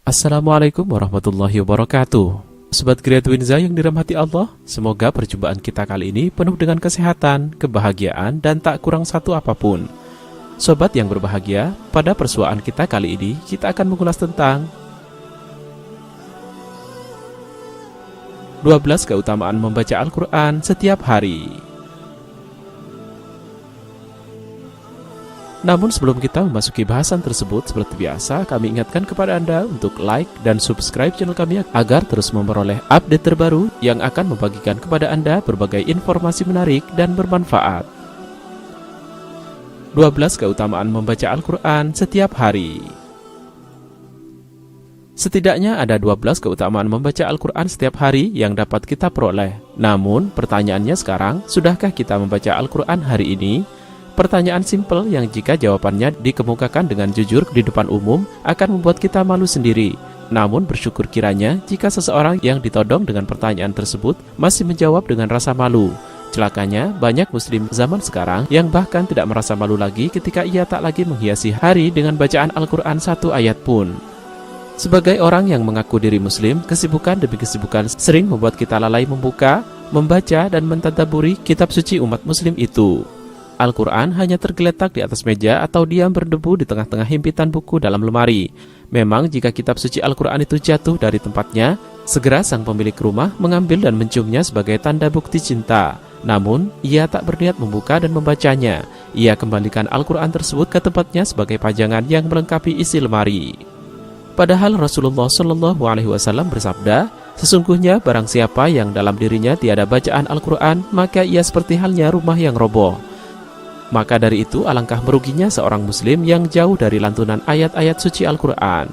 Assalamualaikum warahmatullahi wabarakatuh. Sobat Gria Twinza yang dirahmati Allah, semoga perjumpaan kita kali ini penuh dengan kesehatan, kebahagiaan, dan tak kurang satu apapun. Sobat yang berbahagia, pada persuaan kita kali ini, kita akan mengulas tentang 12 keutamaan membaca Al-Quran setiap hari. Namun sebelum kita memasuki bahasan tersebut, seperti biasa kami ingatkan kepada Anda untuk like dan subscribe channel kami agar terus memperoleh update terbaru yang akan membagikan kepada Anda berbagai informasi menarik dan bermanfaat. 12 keutamaan membaca Al-Quran setiap hari. Setidaknya ada 12 keutamaan membaca Al-Quran setiap hari yang dapat kita peroleh. Namun pertanyaannya sekarang, sudahkah kita membaca Al-Quran hari ini? Pertanyaan simpel yang jika jawabannya dikemukakan dengan jujur di depan umum akan membuat kita malu sendiri. Namun bersyukur kiranya jika seseorang yang ditodong dengan pertanyaan tersebut masih menjawab dengan rasa malu. Celakanya banyak muslim zaman sekarang yang bahkan tidak merasa malu lagi ketika ia tak lagi menghiasi hari dengan bacaan Al-Quran satu ayat pun. Sebagai orang yang mengaku diri muslim, kesibukan demi kesibukan sering membuat kita lalai membuka, membaca dan mentadabburi kitab suci umat muslim itu. Al-Quran hanya tergeletak di atas meja atau diam berdebu di tengah-tengah himpitan buku dalam lemari. Memang jika kitab suci Al-Quran itu jatuh dari tempatnya, segera sang pemilik rumah mengambil dan menciumnya sebagai tanda bukti cinta. Namun, ia tak berniat membuka dan membacanya. Ia kembalikan Al-Quran tersebut ke tempatnya sebagai pajangan yang melengkapi isi lemari. Padahal Rasulullah SAW bersabda, sesungguhnya barang siapa yang dalam dirinya tiada bacaan Al-Quran, maka ia seperti halnya rumah yang roboh. Maka dari itu alangkah meruginya seorang muslim yang jauh dari lantunan ayat-ayat suci Al-Quran.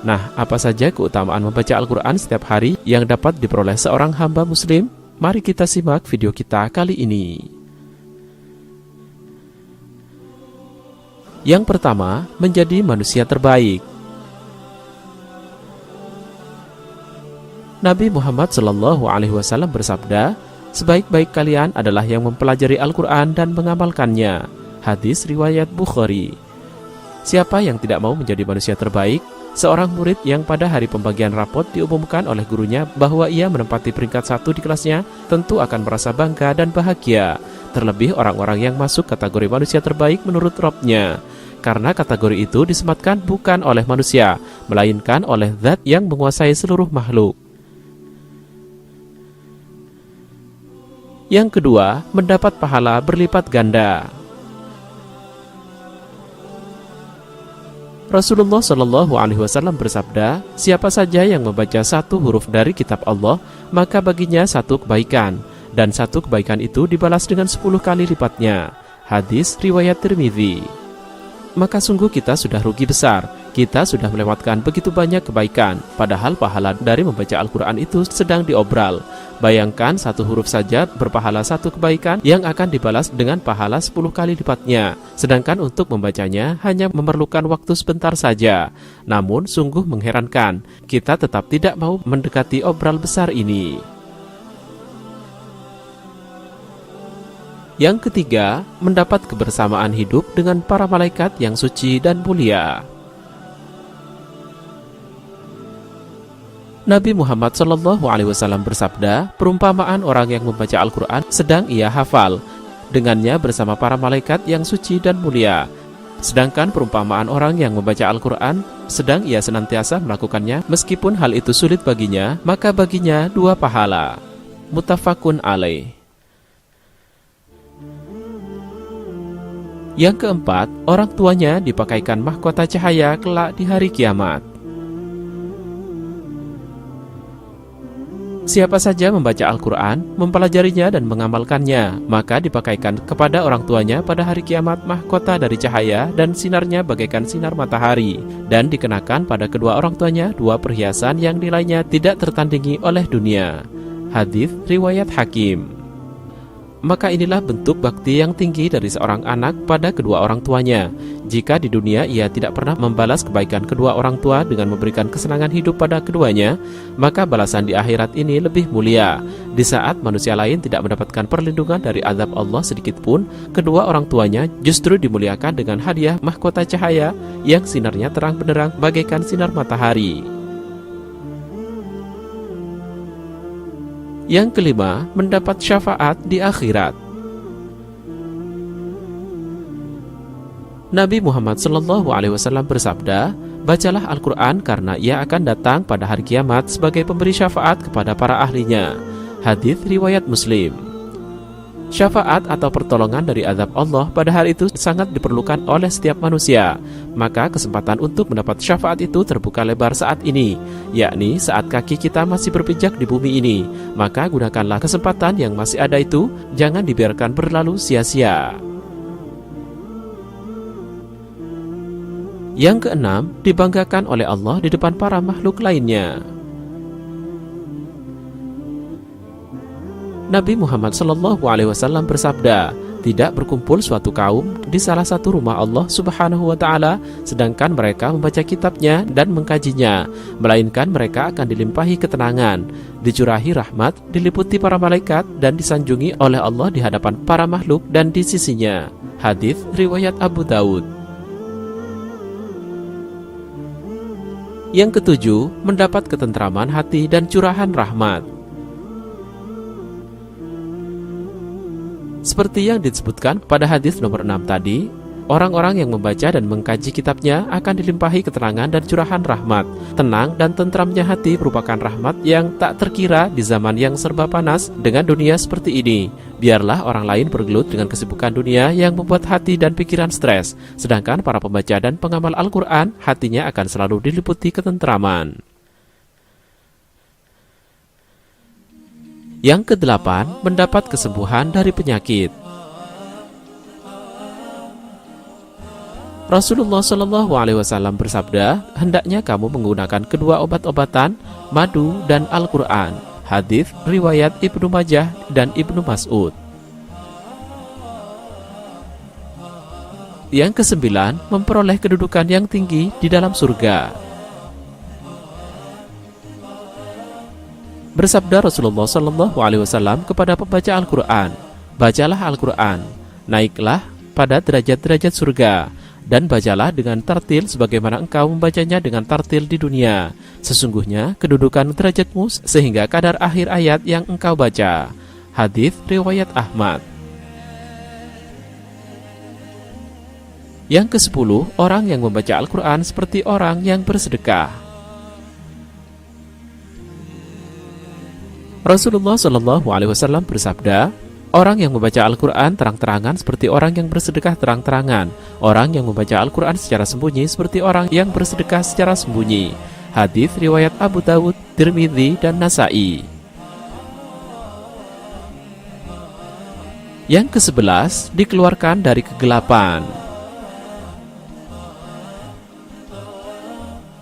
Nah, apa saja keutamaan membaca Al-Quran setiap hari yang dapat diperoleh seorang hamba muslim? Mari kita simak video kita kali ini. Yang pertama, menjadi manusia terbaik. Nabi Muhammad SAW bersabda, sebaik-baik kalian adalah yang mempelajari Al-Quran dan mengamalkannya. Hadis riwayat Bukhari. Siapa yang tidak mau menjadi manusia terbaik? Seorang murid yang pada hari pembagian rapot diumumkan oleh gurunya bahwa ia menempati peringkat 1 di kelasnya, tentu akan merasa bangga dan bahagia. Terlebih orang-orang yang masuk kategori manusia terbaik menurut Rabb-nya. Karena kategori itu disematkan bukan oleh manusia, melainkan oleh Zat yang menguasai seluruh makhluk. Yang kedua, mendapat pahala berlipat ganda. Rasulullah SAW bersabda, siapa saja yang membaca satu huruf dari kitab Allah, maka baginya satu kebaikan, dan satu kebaikan itu dibalas dengan 10 kali lipatnya. Hadis riwayat Tirmidzi. Maka sungguh kita sudah rugi besar. Kita sudah melewatkan begitu banyak kebaikan, padahal pahala dari membaca Al-Quran itu sedang diobral. Bayangkan satu huruf saja berpahala satu kebaikan yang akan dibalas dengan pahala 10 kali lipatnya. Sedangkan untuk membacanya hanya memerlukan waktu sebentar saja. Namun sungguh mengherankan, kita tetap tidak mau mendekati obral besar ini. Yang ketiga, mendapat kebersamaan hidup dengan para malaikat yang suci dan mulia. Nabi Muhammad SAW bersabda, perumpamaan orang yang membaca Al-Quran sedang ia hafal, dengannya bersama para malaikat yang suci dan mulia. Sedangkan perumpamaan orang yang membaca Al-Quran sedang ia senantiasa melakukannya, meskipun hal itu sulit baginya, maka baginya 2 pahala. Muttafaqun alaih. Yang keempat, orang tuanya dipakaikan mahkota cahaya kelak di hari kiamat. Siapa saja membaca Al-Quran, mempelajarinya dan mengamalkannya, maka dipakaikan kepada orang tuanya pada hari kiamat mahkota dari cahaya dan sinarnya bagaikan sinar matahari, dan dikenakan pada kedua orang tuanya 2 perhiasan yang nilainya tidak tertandingi oleh dunia. Hadis riwayat Hakim. Maka inilah bentuk bakti yang tinggi dari seorang anak pada kedua orang tuanya. Jika di dunia ia tidak pernah membalas kebaikan kedua orang tua dengan memberikan kesenangan hidup pada keduanya, maka balasan di akhirat ini lebih mulia. Di saat manusia lain tidak mendapatkan perlindungan dari azab Allah sedikit pun, kedua orang tuanya justru dimuliakan dengan hadiah mahkota cahaya yang sinarnya terang benderang bagaikan sinar matahari. Yang kelima, mendapat syafaat di akhirat. Nabi Muhammad SAW bersabda, "Bacalah Al-Quran karena ia akan datang pada hari kiamat sebagai pemberi syafaat kepada para ahlinya." Hadits riwayat Muslim. Syafaat atau pertolongan dari azab Allah pada hari itu sangat diperlukan oleh setiap manusia. Maka kesempatan untuk mendapat syafaat itu terbuka lebar saat ini, yakni saat kaki kita masih berpijak di bumi ini. Maka gunakanlah kesempatan yang masih ada itu, jangan dibiarkan berlalu sia-sia. Yang keenam, dibanggakan oleh Allah di depan para makhluk lainnya. Nabi Muhammad SAW bersabda, "Tidak berkumpul suatu kaum di salah satu rumah Allah Subhanahu wa Ta'ala, sedangkan mereka membaca kitabnya dan mengkajinya, melainkan mereka akan dilimpahi ketenangan, dicurahi rahmat, diliputi para malaikat, dan disanjungi oleh Allah di hadapan para makhluk dan di sisinya." Hadits riwayat Abu Daud. Yang ketujuh, mendapat ketentraman hati dan curahan rahmat. Seperti yang disebutkan pada hadis nomor 6 tadi, orang-orang yang membaca dan mengkaji kitabnya akan dilimpahi ketenangan dan curahan rahmat. Tenang dan tentramnya hati merupakan rahmat yang tak terkira di zaman yang serba panas dengan dunia seperti ini. Biarlah orang lain bergelut dengan kesibukan dunia yang membuat hati dan pikiran stres, sedangkan para pembaca dan pengamal Al-Quran hatinya akan selalu diliputi ketentraman. Yang kedelapan, mendapat kesembuhan dari penyakit. Rasulullah SAW bersabda, "Hendaknya kamu menggunakan kedua obat-obatan, madu dan Al-Quran." Hadits riwayat Ibnu Majah dan Ibnu Mas'ud. Yang kesembilan, memperoleh kedudukan yang tinggi di dalam surga. Bersabda Rasulullah SAW kepada pembaca Al-Quran, "Bacalah Al-Quran, naiklah pada derajat-derajat surga, dan bacalah dengan tartil sebagaimana engkau membacanya dengan tartil di dunia. Sesungguhnya kedudukan derajatmu sehingga kadar akhir ayat yang engkau baca." Hadits riwayat Ahmad. Yang ke-10, orang yang membaca Al-Quran seperti orang yang bersedekah. Rasulullah SAW bersabda, "Orang yang membaca Al-Quran terang-terangan seperti orang yang bersedekah terang-terangan. Orang yang membaca Al-Quran secara sembunyi seperti orang yang bersedekah secara sembunyi." Hadits riwayat Abu Daud, Tirmidzi, dan Nasai. Yang ke-11, dikeluarkan dari kegelapan.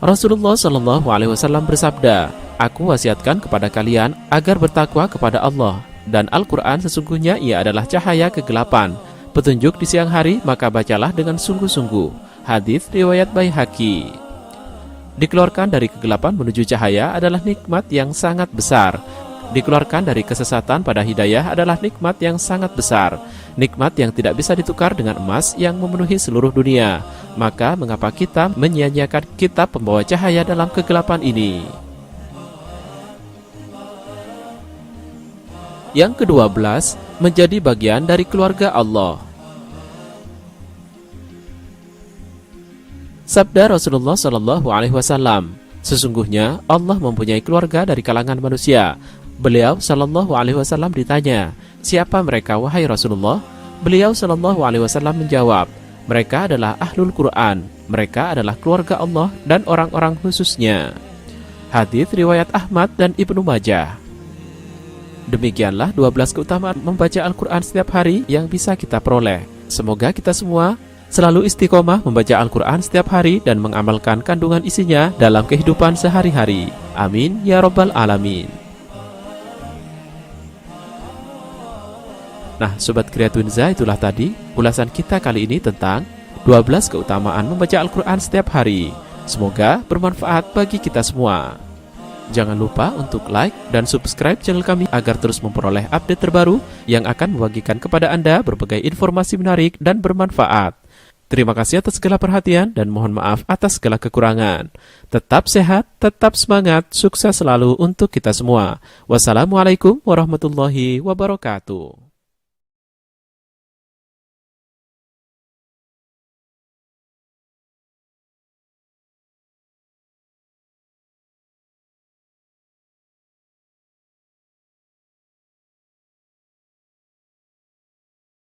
Rasulullah SAW bersabda, "Aku wasiatkan kepada kalian agar bertakwa kepada Allah, dan Al-Quran sesungguhnya ia adalah cahaya kegelapan, petunjuk di siang hari, maka bacalah dengan sungguh-sungguh." Hadits riwayat Baihaqi. Dikeluarkan dari kegelapan menuju cahaya adalah nikmat yang sangat besar. Dikeluarkan dari kesesatan pada hidayah adalah nikmat yang sangat besar, nikmat yang tidak bisa ditukar dengan emas yang memenuhi seluruh dunia. Maka mengapa kita menyia-nyiakan kitab pembawa cahaya dalam kegelapan ini? Yang ke-12, menjadi bagian dari keluarga Allah. Sabda Rasulullah SAW, "Sesungguhnya Allah mempunyai keluarga dari kalangan manusia." Beliau SAW ditanya, "Siapa mereka wahai Rasulullah?" Beliau SAW menjawab, "Mereka adalah Ahlul Quran, mereka adalah keluarga Allah dan orang-orang khususnya." Hadits riwayat Ahmad dan Ibnu Majah. Demikianlah 12 keutamaan membaca Al-Quran setiap hari yang bisa kita peroleh. Semoga kita semua selalu istiqomah membaca Al-Quran setiap hari dan mengamalkan kandungan isinya dalam kehidupan sehari-hari. Amin ya Rabbal Alamin. Nah, Sobat Kriatunza, itulah tadi ulasan kita kali ini tentang 12 keutamaan membaca Al-Quran setiap hari. Semoga bermanfaat bagi kita semua. Jangan lupa untuk like dan subscribe channel kami agar terus memperoleh update terbaru yang akan membagikan kepada Anda berbagai informasi menarik dan bermanfaat. Terima kasih atas segala perhatian dan mohon maaf atas segala kekurangan. Tetap sehat, tetap semangat, sukses selalu untuk kita semua. Wassalamualaikum warahmatullahi wabarakatuh.